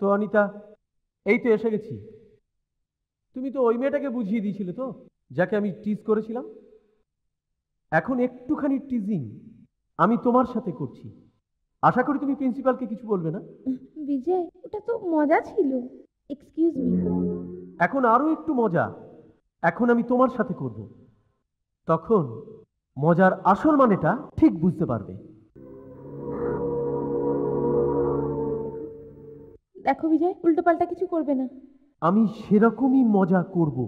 তো অনিতা, এই তো এসে গেছি। তুমি তো ওই মেয়েটাকে বুঝিয়ে দিয়েছিলে তো, যাকে আমি টিজ করেছিলাম। এখন একটুখানি টিজিং আমি তোমার সাথে করছি। আশা করি তুমি প্রিন্সিপালকে কিছু বলবে না। বিজয়, ওটা তো মজা ছিল। Excuse me. এখন আরো একটু মজা এখন আমি তোমার সাথে করব। তখন মজার আসল মানেটা ঠিক বুঝতে পারবে। দেখো বিজয়, উল্টোপাল্টা কিছু করবে না। আমি সেরকমই মজা করব।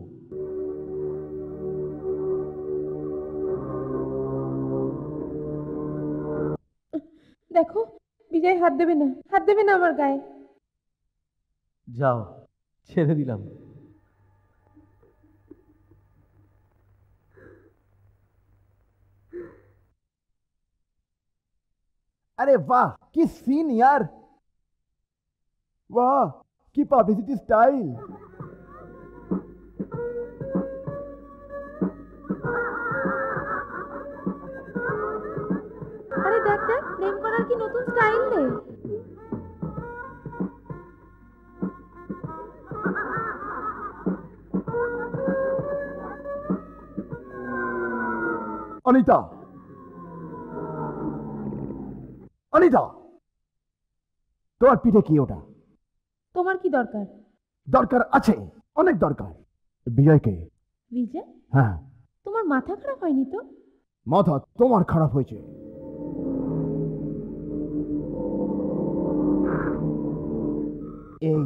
দেখো বিজয়, হাত দেবে না, হাত দেবে না আমার গায়ে। যাও, ছেড়ে দিলাম। अरे वाह की सीन यार, वाह की पब्लिसिटी स्टाइल। আরে দেখ দেখ, প্রেম করার কি নতুন স্টাইল রে। अनीता, अनीता তোমার পিঠে কি ওটা? তোমার কি দরকার? দরকার আছে, অনেক দরকার। বিজয়কে। বিজয়, হ্যাঁ। তোমার মাথা খারাপ হয়নি তো? মাথা তোমার খারাপ হয়েছে। এই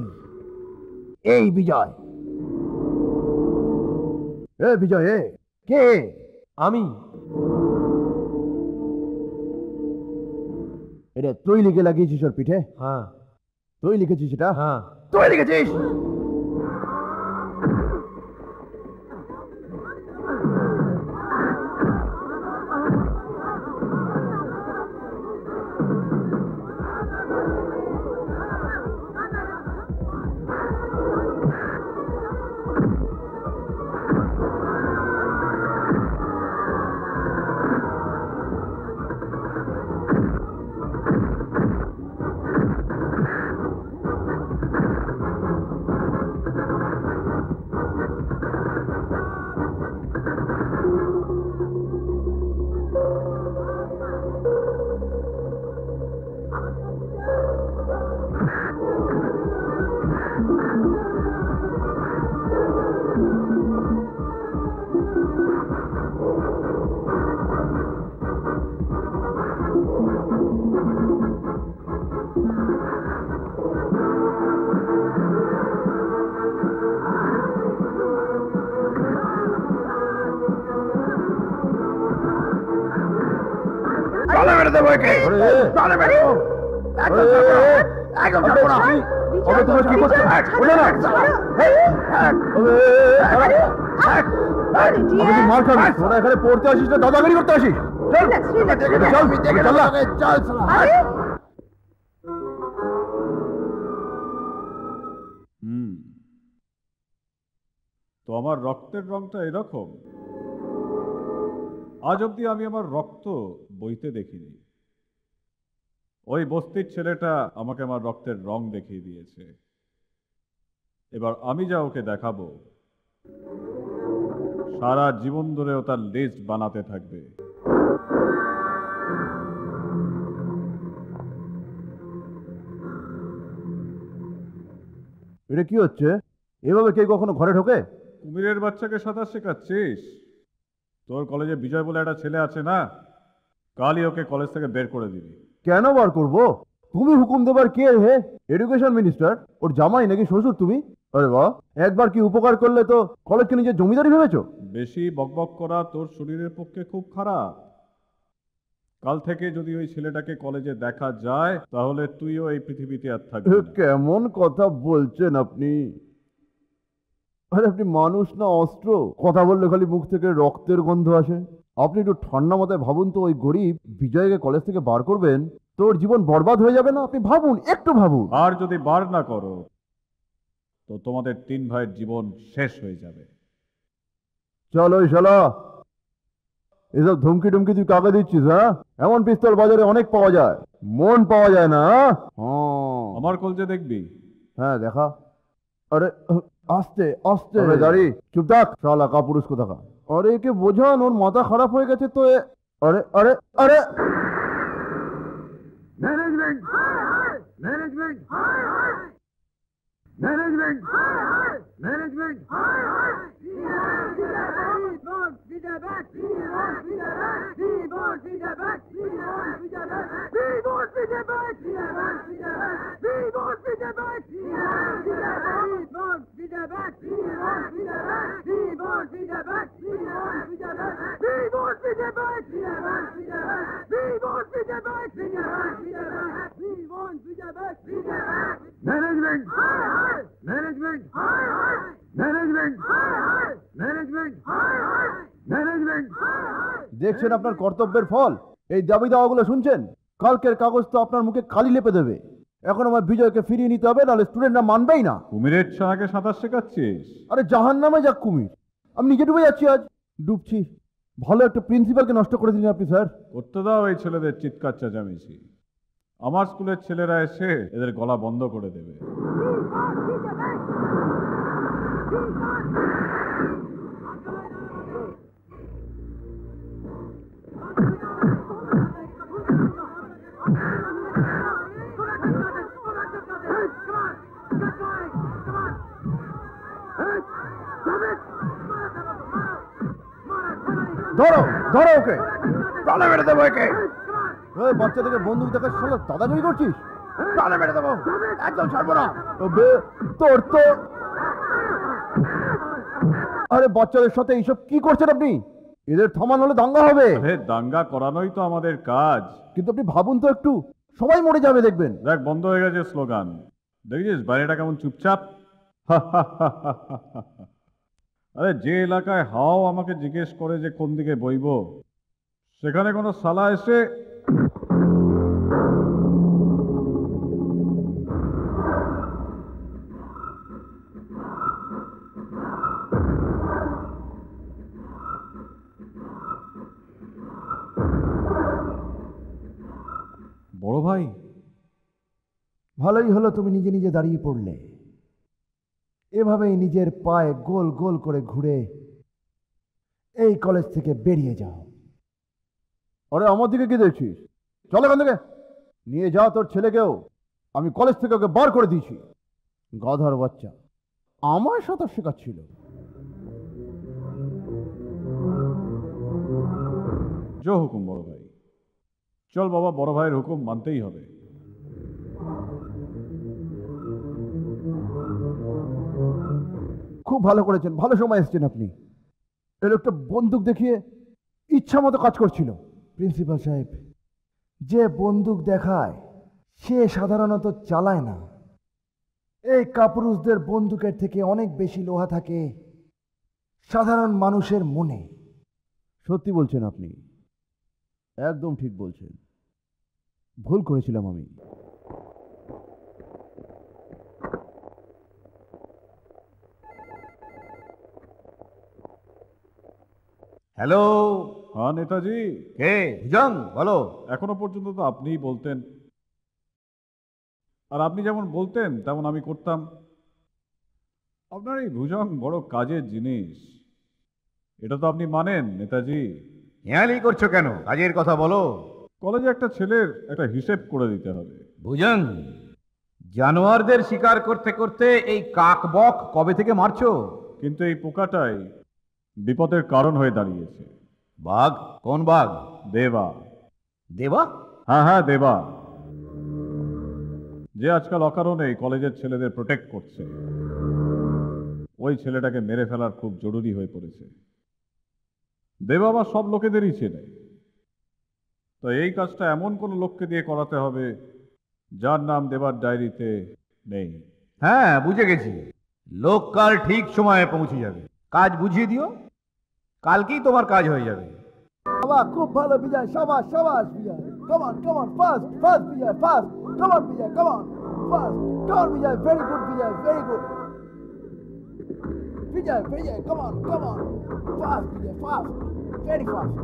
এই বিজয়, এ বিজয়, এ কে? আমি। এটা তুই লিখে লাগিয়েছিস ওর পিঠে? হ্যাঁ। তুই লিখেছিস এটা? হ্যাঁ। তুই লিখেছিস? তাহলে মেরে দেবো একে, তাহলে মেরে দেবো। একদম ছাড়বো না। ওকে তোমার কি করতে? বলে না। আমি কি মার খাবি? তোরা এখানে পড়তে আসিস না দাদাগিরি করতে আসিস? চল চল না। চল তো আমার রক্তের রংটা এরকম। আজ অব্দি আমি আমার রক্ত বইতে দেখিনি। ওই বস্তির ছেলেটা আমাকে আমার রক্তের রং দেখিয়ে দিয়েছে। এবার আমি যা ওকে দেখাবো, সারা জীবন ধরে ও তার লিস্ট বানাতে থাকবে। এটা কি হচ্ছে? এভাবে কে কখনো ঘরে ঢোকে? কুমিরের বাচ্চাকে সাঁতার শেখাচ্ছিস? তোর কলেজে বিজয় বলে একটা ছেলে আছে না, কালই ওকে কলেজ থেকে বের করে দিবি। কেন বার করবো? তুমি হুকুম দেবার কে হে? Education minister? ওর জামাই নাকি শ্বশুর তুমি? আরে বাহ, একবার কি উপকার করলে তো কলেজকে নিজের জমিদারি ভেবেছো? বেশি বকবক করা তোর শরীরের পক্ষে খুব খারাপ। কাল থেকে যদি ওই ছেলেটাকে কলেজে দেখা যায়, তাহলে তুইও এই পৃথিবীতে আর থাকবি না। কেমন কথা বলছেন আপনি? আরে আপনি মানুষ না অস্ত্র? কথা বললে খালি মুখ থেকে রক্তের গন্ধ আসে। আপনি একটু ঠান্ডা মাথায় ভাবুন তো, ওই গরিব বিজয়কে কলেজ থেকে বার করবেন, তোর জীবন বরবাদ হয়ে যাবে না? আপনি ভাবুন, একটু ভাবুন। আর যদি বার না করো, তো তোমাদের 3 ভাইয়ের জীবন শেষ হয়ে যাবে। চলো শালা, এসব ধমকি টমকি তুই কাকে দিচ্ছিস? হ্যাঁ, এমন পিস্তল বাজারে অনেক পাওয়া যায়, মন পাওয়া যায় না। আমার কলেজে দেখবি হ্যাঁ দেখা। আরে আস্তে আস্তে দাঁড়ি, চুপ থাক শালা কাপুরুষ কোথাকা। আরে একে বোঝান, ওর মাথা খারাপ হয়ে গেছে তো। আরে আরে আরে management management management management management management management management management. দেখছেন আপনার কর্তব্যের ফল, এই দাবি দাওয়াগুলো শুনছেন? কালকের কাগজ তো আপনার মুখে কালি লেপে দেবে। এখন আমার বিজয়কে ফিরিয়ে নিতে হবে, নাহলে স্টুডেন্টরা মানবেই না। কুমিরের ছানাকে সাঁতার শেখাচ্ছিস? আরে জাহান নামে যাক কুমির, আমি নিজে ডুবে যাচ্ছি, আজ ডুবছি। ভালো একটা প্রিন্সিপালকে নষ্ট করে দিলেন আপনি স্যার। করতে দাও এই ছেলেদের চিৎকার চেঁচামেচি। আমার স্কুলের ছেলেরা এসে এদের গলা বন্ধ করে দেবে। ধরো ধরো ওকে, প্রাণে মেরে দেবো একে। ওই বাচ্চাদেরকে বন্দুক দেখার সালা দাদাগিরি করছিস? প্রাণে মেরে দেবো, একদম ছাড়বো না। তবে তোর তো, আরে বাচ্চাদের সাথে এইসব কি করছেন আপনি? এদের থামান হলে দাঙ্গা হবে। আরে দাঙ্গা করানোই তো আমাদের কাজ। কিন্তু আপনি ভাবুন তো একটু, সবাই মরে যাবে দেখবেন। দেখ বন্ধ হয়ে গেছে স্লোগান, দেখেছিস বাইরেটা কেমন চুপচাপ। আরে যে এলাকায় হাও আমাকে জিজ্ঞেস করে যে কোন দিকে বইব, সেখানে কোনো সালা এসে বড় ভাই। ভালোই হলো তুমি নিজে নিজে দাঁড়িয়ে পড়লে। এভাবেই নিজের পায়ে গোল গোল করে ঘুরে এই কলেজ থেকে বেরিয়ে যাও। আরে আমার দিকে কি দেখছিস? চল এখান থেকে, নিয়ে যা তোর ছেলেকেও। আমি কলেজ থেকে ওকে বার করে দিয়েছি। গাধার বাচ্চা আমার সাঁতার শেখাচ্ছিল। জো হুকুম বড় ভাই। চল বাবা, বড় ভাইয়ের হুকুম মানতেই হবে। খুব ভালো করেছেন, ভালো সময় এসেছেন আপনি। এই লোকটা বন্দুক দেখিয়ে ইচ্ছা মতো কাজ করছিল। প্রিন্সিপাল সাহেব, যে বন্দুক দেখায় সে সাধারণত চালায় না। এই কাপুরুষদের বন্দুকের থেকে অনেক বেশি লোহা থাকে সাধারণ মানুষের মনে। সত্যি বলছেন আপনি, একদম ঠিক বলছেন। ভুল করেছিলাম আমি। হ্যালো, হ্যাঁ নেতাজি। কে? ভুজং, বলো। এখনো পর্যন্ত তো আপনিই বলতেন, আর আপনি যেমন বলতেন তেমন আমি করতাম। আপনার এই ভুজং বড় কাজের জিনিস, এটা তো আপনি মানেন নেতাজি। হেয়ালি করছো কেন? কাজের কথা বলো। কলেজে একটা ছেলের একটা হিসেব করে দিতে হবে। ভুজং, জানোয়ারদের শিকার করতে করতে এই কাকবক কবে থেকে মারছো? কিন্তু এই পোকাটাই বিপদের কারণ হয়ে দাঁড়িয়েছে। বাঘ? কোন বাঘ? দেবা। দেবা? হ্যাঁ হ্যাঁ, দেবা, যে আজকাল অকারণে কলেজের ছেলেদের প্রোটেক্ট করছে। ওই ছেলেটাকে মেরে ফেলার খুব জরুরি হয়ে পড়েছে। দেবা আবার সব লোকেদেরই চেনে, তো এই কাজটা এমন কোনো লোককে দিয়ে করাতে হবে যার নাম দেবার ডায়েরিতে নেই। হ্যাঁ, বুঝে গেছি। লোক কাল ঠিক সময়ে পৌঁছে যাবে। কাজ বুঝিয়ে দিও, কালকেই তোমার কাজ হয়ে যাবে। বাবা খুব ভালো বিজয়, সাবাস সাবাস Bijoy. Come on come on, fast fast Bijoy, fast. Come on Bijoy, come on, fast. Come on Bijoy, very good Bijoy, very good. Bijoy Bijoy, come on come on, fast Bijoy, fast, very fast.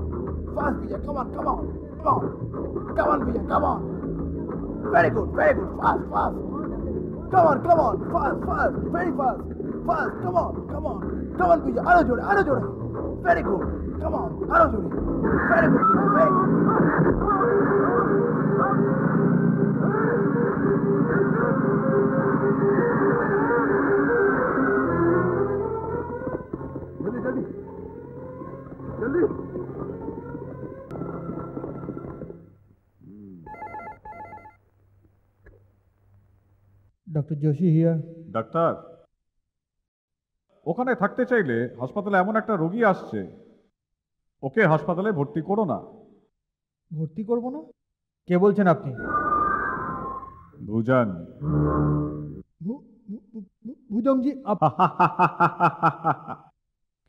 Fast Bijoy, come on come on, come on. Come on Bijoy, come on, very good, fast fast. come on, fast, fast, very fast, fast, come on, Vijay, আরো জোরে, very good, come on, আরো জোরে, very good, Vijay, very good. জলদি, Dr. Joshi here. Doctor, ওখানে থাকতে চাইলে হাসপাতালে এমন একটা রোগী আসছে, ওকে হাসপাতালে ভর্তি করো না। ভর্তি করব না? কে বলছেন আপনি? ভুজান। ভুজংজি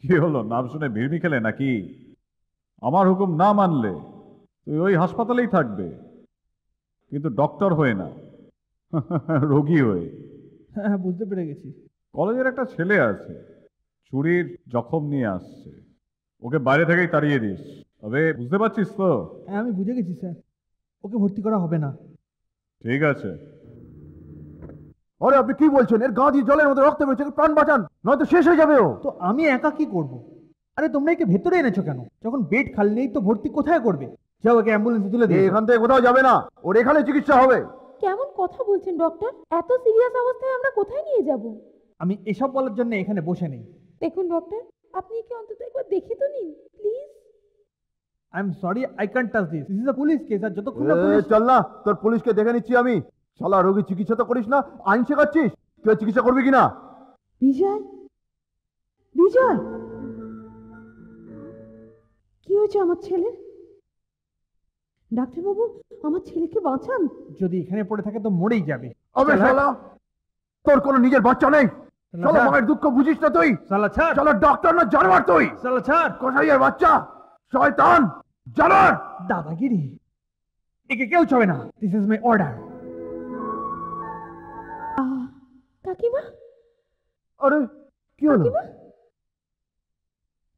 কি হলো, নাম শুনে ভিড়মি খেলে নাকি? আমার হুকুম না মানলে তুই ওই হাসপাতালেই থাকবে, কিন্তু ডক্টর হয়ে না, রোগী হয়ে। হ্যাঁ, বুঝতে পেরে গেছি। কলেজের একটা ছেলে আছে, চুরির জখম নিয়ে আসছে, ওকে বাইরে থেকেই তাড়িয়ে দিস। তবে বুঝতে পারছিস তো? হ্যাঁ, আমি বুঝে গেছি স্যার, ওকে ভর্তি করা হবে না। ঠিক আছে। আরে আপনি কি বলছেন? এর গা দিয়ে জলের মধ্যে রক্ত বেরোচ্ছে, প্রাণ বাঁচান, নয়তো শেষ হয়ে যাবে ও। তো আমি একা কি করব? আরে তোমরা একে ভেতরে এনেছো কেন? যখন বেড খালি নেই তো ভর্তি কোথায় করবে? যাও একে অ্যাম্বুলেন্সে তুলে দিও। এখান থেকে কোথাও যাবে না, ওর এখানে চিকিৎসা হবে। কেমন কথা বলছেন ডক্টর? এত সিরিয়াস অবস্থায় আমরা কোথায় নিয়ে যাব? আমি এসব বলার জন্য এখানে বসে নেই। দেখুন ডক্টর, আপনি কি অন্তত একবার দেখে তো নিন please. I am sorry, I can't touch this, this is a police case. আর যতক্ষণ না এ, পুলিশ চল না, তোর পুলিশকে দেখে নিচ্ছি আমি। শালা রোগী চিকিৎসা তো করিস না, আইন শেখাচ্ছিস, তুই চিকিৎসা করবি কিনা? বিজয়, বিজয়, কি হয়েছে আমার ছেলের? ডাক্তারবাবু, আমার ছেলেকে বাঁচান। যদি এখানে পড়ে থাকে তো মরেই যাবে। আবে শালা, তোর কোনো নিজের বাচ্চা নেই, শালা মায়ের দুঃখ বুঝিস না তুই? সালা ছাড়, শালা ডক্টর না জানোয়ার তুই, সালা ছাড়। কসাইয়ের বাচ্চা, শয়তান, জানোয়ার। দাদাগিরি, একে কেউ ছবে না। This is my order. কাকিমা, আরে কি হলো?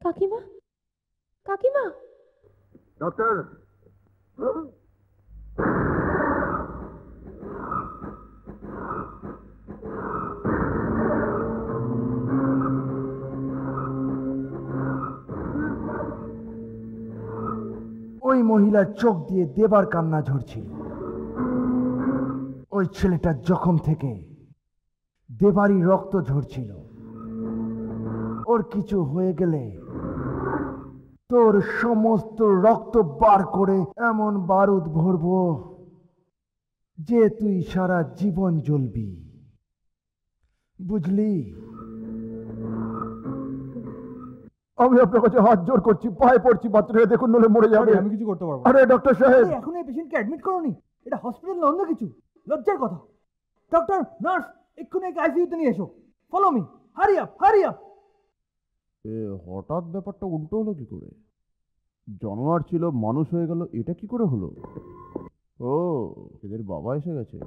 কাকিমা, কাকিমা, ডক্টর, ওই মহিলার চোখ দিয়ে দেবার কান্না ঝরছিল। ওই ছেলেটার জখম থেকে দেবারই রক্ত ঝরছিল। ওর কিছু হয়ে গেলে তোর সমস্ত রক্ত বার করে এমন বারুদ ভরবো যে তুই সারা জীবন জ্বলবি, বুঝলি? আমি আপনার কাছে হাত জোর করছি, পায়ে পড়ছি, বাচ্চাটাকে দেখুন, নলে মরে যাবে। আমি কিছু করতে পারবো না। আরে ডক্টর সাহেব, এখন এই পেশেন্টকে অ্যাডমিট করোনি? এটা হসপিটাল না অন্য কিছু? লজ্জার কথা। ডক্টর, নার্স, এক্ষুনি একে আইসিইউতে নিয়ে এসো। Follow me, hurry up, hurry up. হঠাৎ ব্যাপারটা উল্টো হলো কি করে? জানোয়ার ছিল মানুষ হয়ে গেল, এটা কি করে হলো? ও, এদের বাবা এসে গেছে।